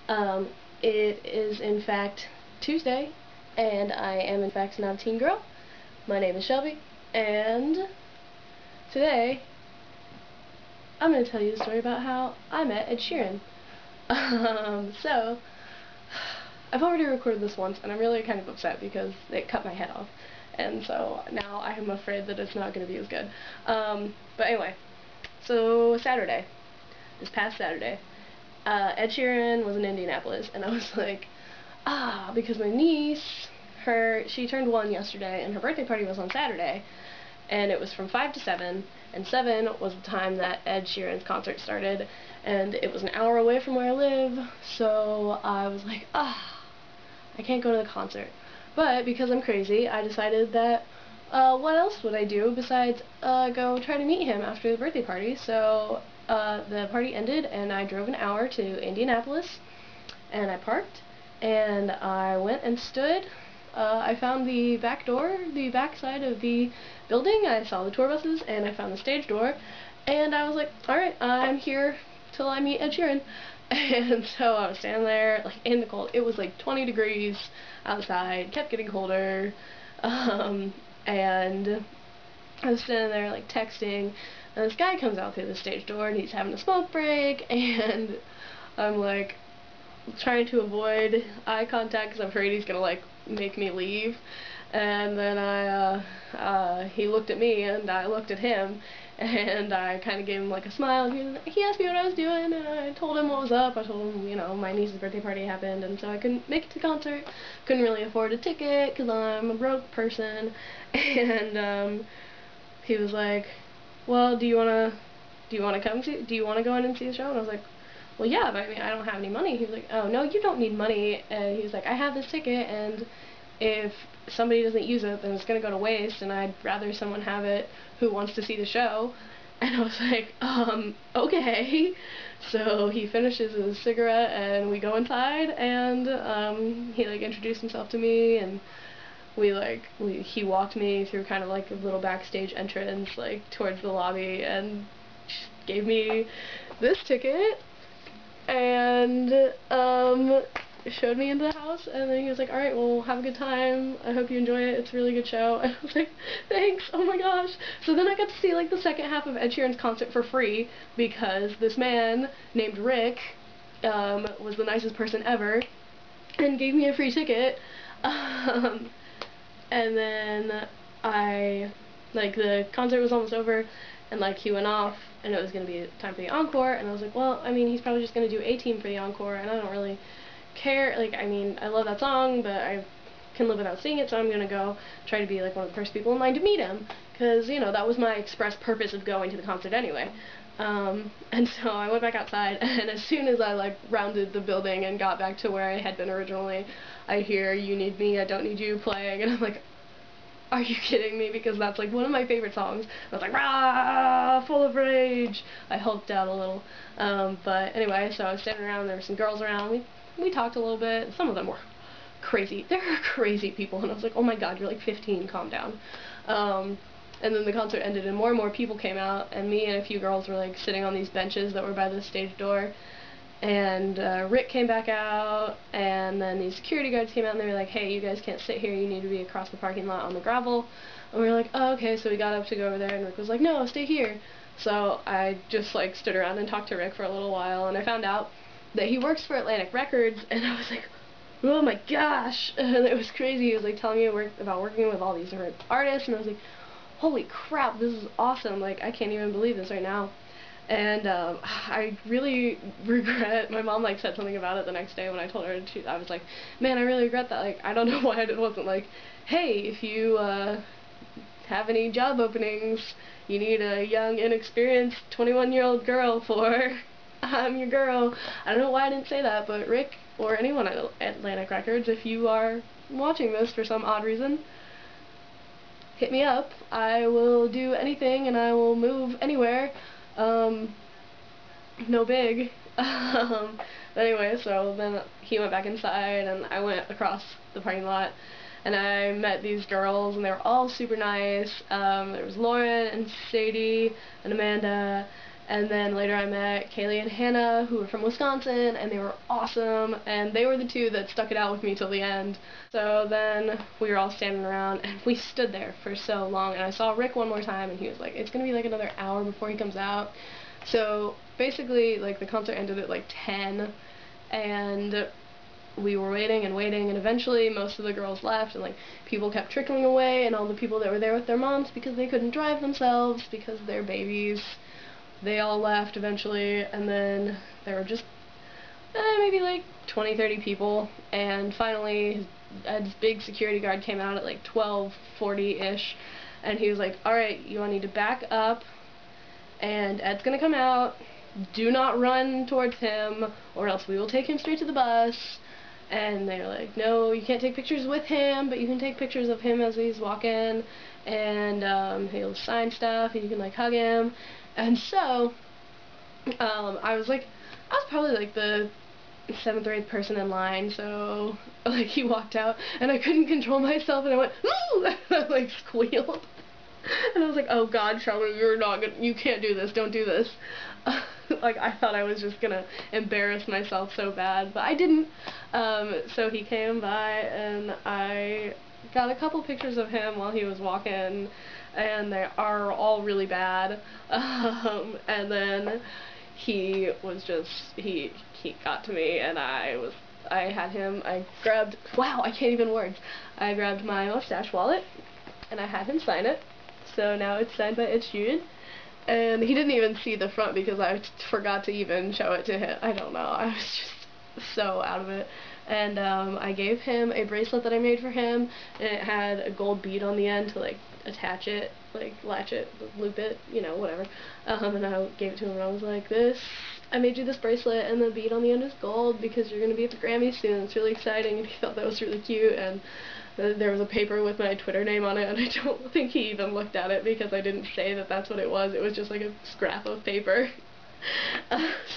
Um, it is in fact Tuesday, and I am in fact not a teen girl. My name is Shelby, and today I'm going to tell you the story about how I met Ed Sheeran. So, I've already recorded this once, and I'm really kind of upset because it cut my head off. And so now I'm afraid that it's not going to be as good. But anyway, so Saturday, this past Saturday, Ed Sheeran was in Indianapolis, and I was like, because my niece, she turned 1 yesterday, and her birthday party was on Saturday, and it was from 5 to 7, and 7 was the time that Ed Sheeran's concert started, and it was an hour away from where I live, so I was like, I can't go to the concert. But because I'm crazy, I decided that, what else would I do besides go try to meet him after the birthday party? So the party ended, and I drove an hour to Indianapolis, and I parked, and I went and stood. I found the back door, the back side of the building. I saw the tour buses, and I found the stage door, and I was like, alright, I'm here till I meet Ed Sheeran. And so I was standing there, like, in the cold. It was like 20 degrees outside, kept getting colder, and I was standing there, like, texting, and this guy comes out through the stage door, and he's having a smoke break, and I'm, like, trying to avoid eye contact because I'm afraid he's gonna, like, make me leave. And then he looked at me, and I looked at him, and I kind of gave him like a smile. He asked me what I was doing, and I told him what was up. I told him, you know, my niece's birthday party happened, and so I couldn't make it to the concert. Couldn't really afford a ticket because I'm a broke person. And he was like, "Well, do you wanna come see? Do you wanna go in and see the show?" And I was like, "Well, yeah, but I mean, I don't have any money." He was like, "Oh no, you don't need money." And he was like, "I have this ticket, and if somebody doesn't use it, then it's going to go to waste, and I'd rather someone have it who wants to see the show." And I was like, okay. So he finishes his cigarette, and we go inside, and he, like, introduced himself to me, and he walked me through kind of like a little backstage entrance, like, towards the lobby, and gave me this ticket, and, showed me into the house, and then he was like, alright, well, have a good time, I hope you enjoy it, it's a really good show. And I was like, thanks, oh my gosh. So then I got to see, like, the second half of Ed Sheeran's concert for free, because this man named Rick was the nicest person ever, and gave me a free ticket. And then the concert was almost over, and, like, he went off, and it was going to be time for the encore, and I was like, well, I mean, he's probably just going to do A-Team for the encore, and I don't really care, like, I mean, I love that song, but I can live without seeing it, so I'm gonna go try to be, like, one of the first people in line to meet him, because, you know, that was my express purpose of going to the concert anyway. And so I went back outside, and as soon as I, like, rounded the building and got back to where I had been originally, I hear "You Need Me, I Don't Need You" playing, and I'm like, are you kidding me? Because that's, like, one of my favorite songs. I was like, rah, full of rage. I hulked out a little. But anyway, so I was standing around, there were some girls around, we talked a little bit. Some of them were crazy. They were crazy people, and I was like, oh my god, you're like 15, calm down. And then the concert ended, and more people came out, and me and a few girls were, like, sitting on these benches that were by the stage door, and Rick came back out, and then these security guards came out, and they were like, hey, you guys can't sit here, you need to be across the parking lot on the gravel. And we were like, oh, okay. So we got up to go over there, and Rick was like, no, stay here. So I just, like, stood around and talked to Rick for a little while, and I found out that he works for Atlantic Records, and I was like, oh my gosh. And it was crazy. He was, like, telling me about working with all these different artists, and I was like, holy crap, this is awesome, like, I can't even believe this right now. And I really regret, my mom, like, said something about it the next day when I told her, I was like, man, I really regret that, like, I don't know why it wasn't like, hey, if you have any job openings, you need a young, inexperienced 21-year-old girl for, I'm your girl. I don't know why I didn't say that, but Rick, or anyone at Atlantic Records, if you are watching this for some odd reason, hit me up. I will do anything, and I will move anywhere. No big. But anyway, so then he went back inside, and I went across the parking lot, and I met these girls, and they were all super nice. There was Lauren, and Sadie, and Amanda, And then later I met Kaylee and Hannah, who were from Wisconsin, and they were awesome, and they were the two that stuck it out with me till the end. So then we were all standing around, and we stood there for so long, and I saw Rick one more time, and he was like, it's gonna be like another hour before he comes out. So basically, like, the concert ended at like 10, and we were waiting and waiting, and eventually most of the girls left, and like people kept trickling away, and all the people that were there with their moms because they couldn't drive themselves because they're babies, they all left eventually, and then there were just maybe like 20-30 people, and finally Ed's big security guard came out at like 12:40-ish, and he was like, alright, you all need to back up, and Ed's gonna come out, do not run towards him, or else we will take him straight to the bus. And they were like, no, you can't take pictures with him, but you can take pictures of him as he's walking, and he'll sign stuff, and you can like hug him. And so I was probably like the 7th or 8th person in line, so like he walked out, and I couldn't control myself, and I went, ooh, and I like squealed. And I was like, oh God, Charlotte, you can't do this, don't do this. Like, I thought I was just gonna embarrass myself so bad, but I didn't. So he came by, and I got a couple pictures of him while he was walking, and they are all really bad. And then he was just, he got to me, and I grabbed, wow, I can't even words. I grabbed my mustache wallet, and I had him sign it. So now it's signed by Ed Sheeran, and he didn't even see the front because I forgot to even show it to him. I don't know, I was just so out of it. And I gave him a bracelet that I made for him, and it had a gold bead on the end to like attach it, like latch it, loop it, you know, whatever. And I gave it to him, and I was like, I made you this bracelet, and the bead on the end is gold because you're going to be at the Grammys soon. It's really exciting. And he thought that was really cute, and there was a paper with my Twitter name on it, and I don't think he even looked at it because I didn't say that that's what it was. It was just like a scrap of paper.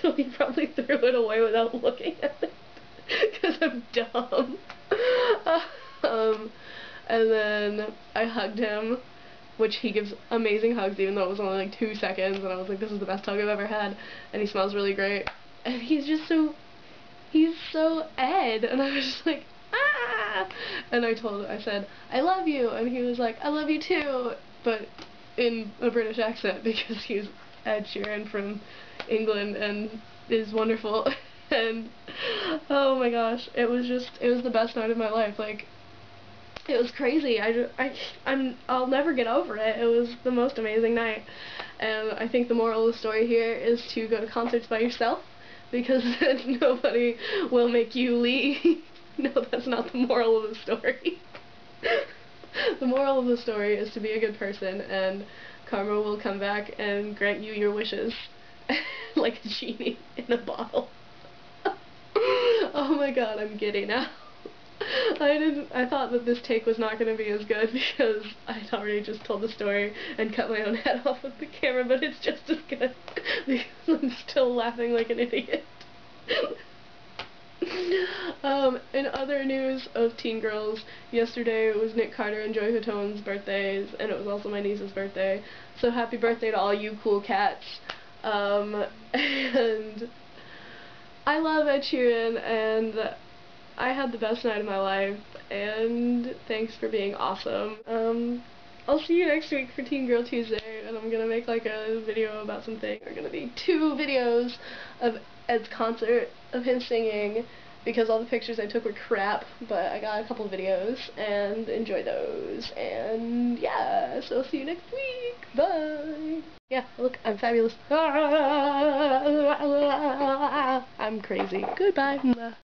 So he probably threw it away without looking at it because I'm dumb. And then I hugged him, which he gives amazing hugs even though it was only like 2 seconds, and I was like, this is the best hug I've ever had, and he smells really great, and he's so Ed, and I was just like, ah! And I said, I love you, and he was like, I love you too, but in a British accent because he's Ed Sheeran from England and is wonderful. And oh my gosh, it was the best night of my life. Like, it was crazy. I'll never get over it. It was the most amazing night. And I think the moral of the story here is to go to concerts by yourself, because then nobody will make you leave. No, that's not the moral of the story. The moral of the story is to be a good person, and karma will come back and grant you your wishes. Like a genie in a bottle. Oh my god, I'm giddy now. I thought that this take was not going to be as good because I'd already just told the story and cut my own head off with the camera, but it's just as good because I'm still laughing like an idiot. In other news of teen girls, yesterday was Nick Carter and Joy Hatone's birthdays, and it was also my niece's birthday, so happy birthday to all you cool cats. And I love Ed Sheeran, and I had the best night of my life, and thanks for being awesome. I'll see you next week for Teen Girl Tuesday, and I'm gonna make like a video about something. There are gonna be 2 videos of Ed's concert, of him singing, because all the pictures I took were crap, but I got a couple of videos, and enjoy those, and yeah, so I'll see you next week, bye! Yeah, look, I'm fabulous. I'm crazy. Goodbye.